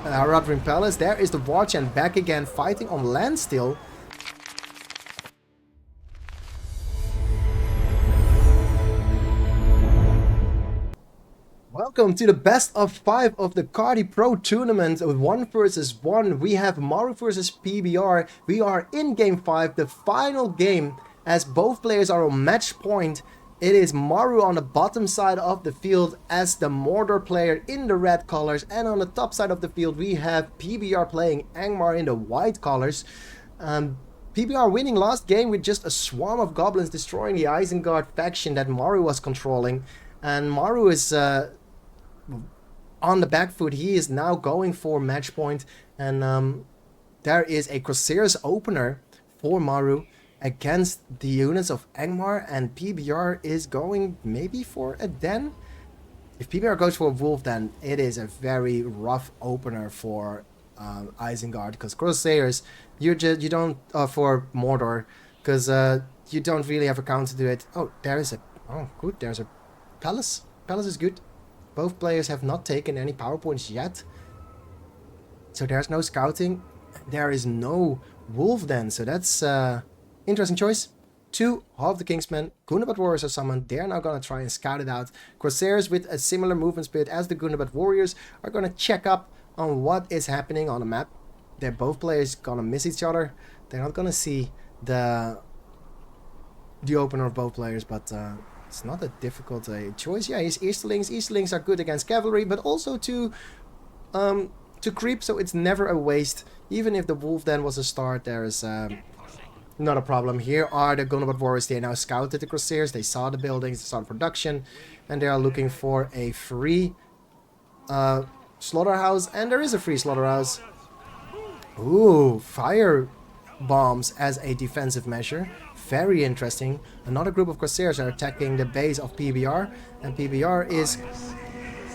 Rodrin Palace. There is the Watch and back again, fighting on land still. Welcome to the best of 5 of the Kardy Pro tournament with 1 versus 1. We have Maru versus PBR. We are in game 5, the final game, as both players are on match point. It is Maru on the bottom side of the field as the Mordor player in the red colors, and on the top side of the field we have PBR playing Angmar in the white colors. PBR winning last game with just a swarm of goblins destroying the Isengard faction that Maru was controlling, and Maru is on the back foot. He is now going for match point, and there is a Crosshairs opener for Maru against the units of Angmar, and PBR is going maybe for a den. If PBR goes for a wolf, then it is a very rough opener for Isengard, because Crosshairs you don't for Mordor, because you don't really have a counter to it. Oh, there's a palace. Palace is good. Both players have not taken any power points yet, so there's no scouting. There is no wolf then, so that's interesting choice. 2 half the Kingsmen, Gunabat Warriors are summoned. They're now gonna try and scout it out. Crosshairs with a similar movement speed as the Gunabat Warriors are gonna check up on what is happening on the map. They're both players gonna miss each other. They're not gonna see the opener of both players, but it's not a difficult choice. Yeah, his Easterlings. Easterlings are good against cavalry, but also to creep, so it's never a waste. Even if the wolf then was a start, there is not a problem. Here are the Gunabat Warriors. They now scouted the Crosshairs. They saw the buildings, they saw the production, and they are looking for a free slaughterhouse, and there is a free slaughterhouse. Ooh, fire bombs as a defensive measure. Very interesting. Another group of Crosshairs are attacking the base of PBR, and PBR is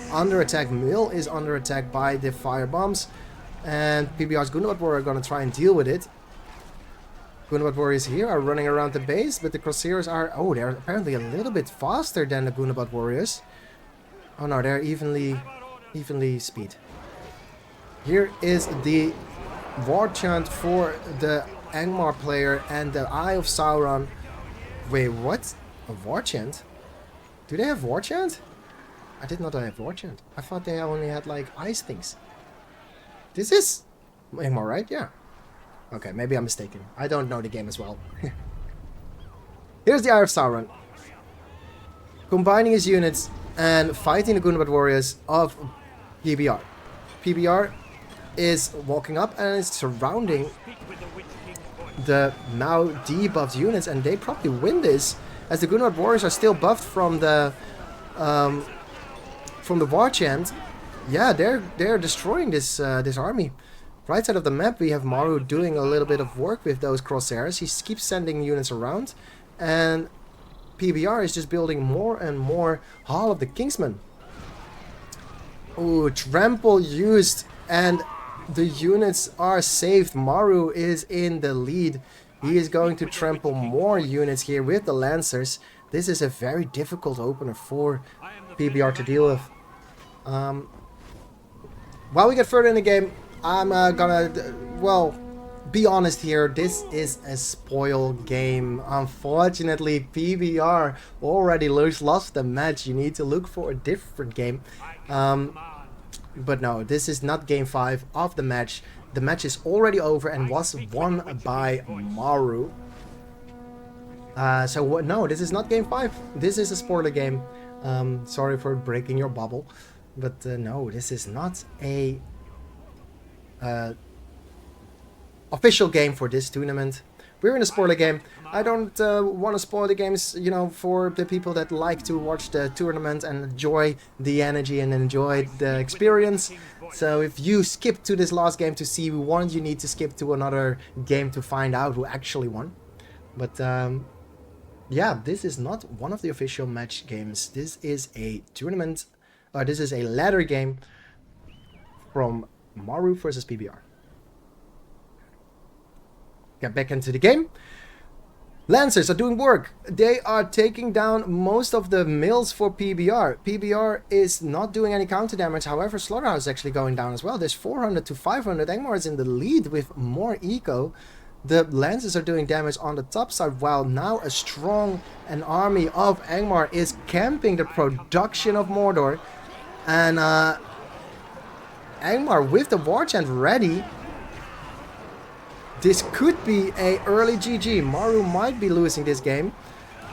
under attack. Mill is under attack by the fire bombs, and PBR's Gunabat Warrior are going to try and deal with it. Gunabat Warriors here are running around the base, but the Crosshairs are... oh, they're apparently a little bit faster than the Gunabat Warriors. Oh no, they're evenly speed. Here is the war chant for the Angmar player and the Eye of Sauron. Wait, what? A war chant? Do they have war chant? I did not have war chant. I thought they only had like ice things. This is Angmar, right? Yeah. Okay, maybe I'm mistaken. I don't know the game as well. Here's the Eye of Sauron, combining his units and fighting the Gunabat Warriors of PBR. PBR is walking up and is surrounding the now debuffed units, and they probably win this, as the Gunabat Warriors are still buffed from the war chant. Yeah, they're destroying this this army. Right side of the map, we have Maru doing a little bit of work with those Crosshairs. He keeps sending units around, and PBR is just building more and more Hall of the Kingsmen. Ooh, trample used, and the units are saved. Maru is in the lead. He is going to trample more units here with the Lancers. This is a very difficult opener for PBR to deal with. While we get further in the game, I'm gonna, well, be honest here. This is a spoil game. Unfortunately, PBR already lost the match. You need to look for a different game. But no, this is not game 5 of the match. The match is already over and was won by Maru. No, this is not game 5. This is a spoiler game. Sorry for breaking your bubble. But no, this is not a official game for this tournament. We're in a spoiler game. I don't want to spoil the games, you know, for the people that like to watch the tournament and enjoy the energy and enjoy the experience. So if you skip to this last game to see who won, you need to skip to another game to find out who actually won. But yeah, this is not one of the official match games. This is a tournament, this is a ladder game from Maru versus PBR. Get back into the game. Lancers are doing work. They are taking down most of the mills for PBR. PBR is not doing any counter damage. However, Slaughterhouse is actually going down as well. There's 400 to 500. Angmar is in the lead with more eco. The Lancers are doing damage on the top side, while now an army of Angmar is camping the production of Mordor. And Angmar with the War Chant ready. This could be a early GG. Maru might be losing this game,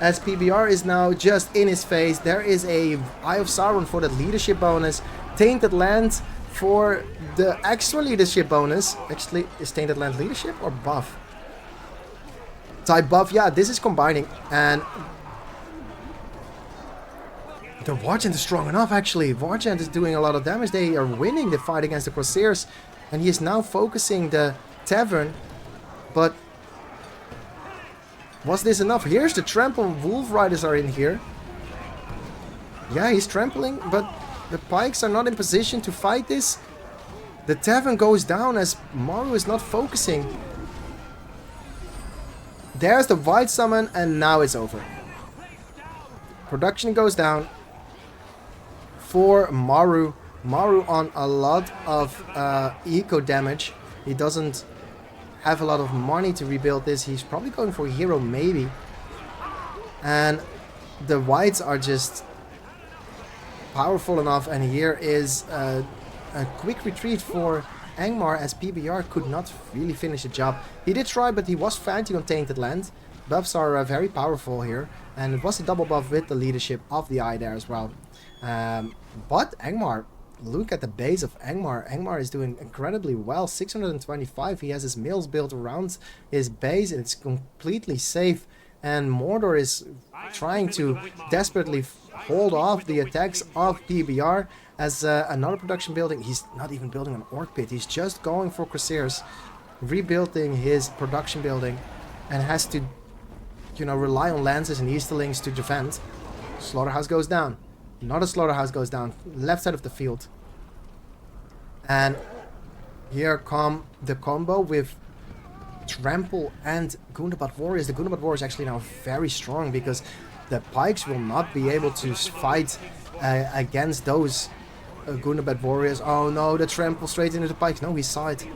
as PBR is now just in his face. There is a Eye of Sauron for the leadership bonus. Tainted Land for the extra leadership bonus. Actually, is Tainted Land leadership or buff? Type buff, yeah, this is combining. And the War Chant is strong enough, actually. War Chant is doing a lot of damage. They are winning the fight against the Corsairs. And he is now focusing the Tavern. But was this enough? Here's the trample. Wolf Riders are in here. Yeah, he's trampling, but the pikes are not in position to fight this. The Tavern goes down as Maru is not focusing. There's the White Summon, and now it's over. Production goes down for Maru. Maru on a lot of eco damage. He doesn't have a lot of money to rebuild this. He's probably going for a hero, maybe. And the whites are just powerful enough. And here is a quick retreat for Angmar, as PBR could not really finish the job. He did try, but he was fighting on Tainted Land. Buffs are very powerful here. And it was a double buff with the leadership of the Eye there as well. But Angmar, look at the base of Angmar. Angmar is doing incredibly well. 625. He has his mills built around his base, and it's completely safe. And Mordor is trying to desperately hold off the attacks of PBR as another production building. He's not even building an Orc Pit. He's just going for Corsairs, rebuilding his production building, and has to, you know, rely on Lancers and Easterlings to defend. Slaughterhouse goes down. Not a Slaughterhouse goes down. Left side of the field. And here come the combo with Trample and Gundabad Warriors. The Gundabad Warriors actually now very strong, because the pikes will not be able to fight against those Gundabad Warriors. Oh no, the Trample straight into the pikes. No, he saw it.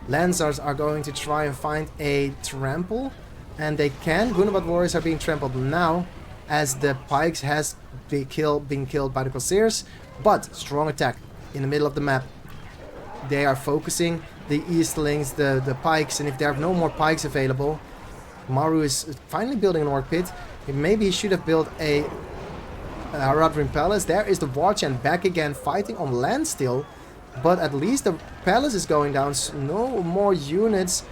Lancers are going to try and find a Trample. And they can. Gundabad Warriors are being trampled now, as the pikes has been killed by the Corsairs. But strong attack in the middle of the map. They are focusing the Easterlings, the pikes, and if there are no more pikes available, Maru is finally building an Orc Pit. Maybe he should have built a Haradrim Palace. There is the War Chant back again, fighting on land still, but at least the palace is going down. So no more units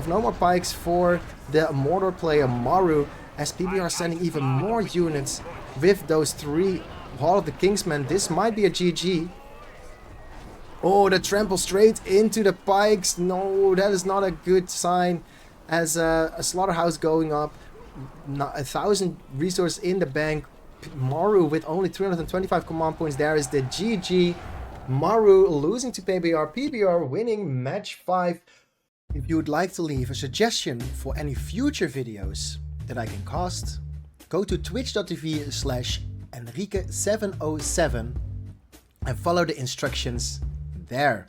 no more pikes for the Mordor player Maru, as PBR sending even more units with those 3 Hall of the Kingsmen. This might be a GG. Oh, the trample straight into the pikes. No, that is not a good sign. As a Slaughterhouse going up, 1,000 resources in the bank. Maru with only 325 command points. There is the GG. Maru losing to PBR. PBR winning match 5. If you would like to leave a suggestion for any future videos that I can cast, go to twitch.tv/Enrique707 and follow the instructions there.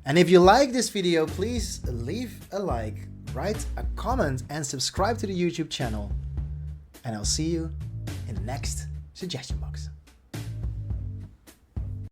And if you like this video, please leave a like, write a comment, and subscribe to the YouTube channel. And I'll see you in the next suggestion box.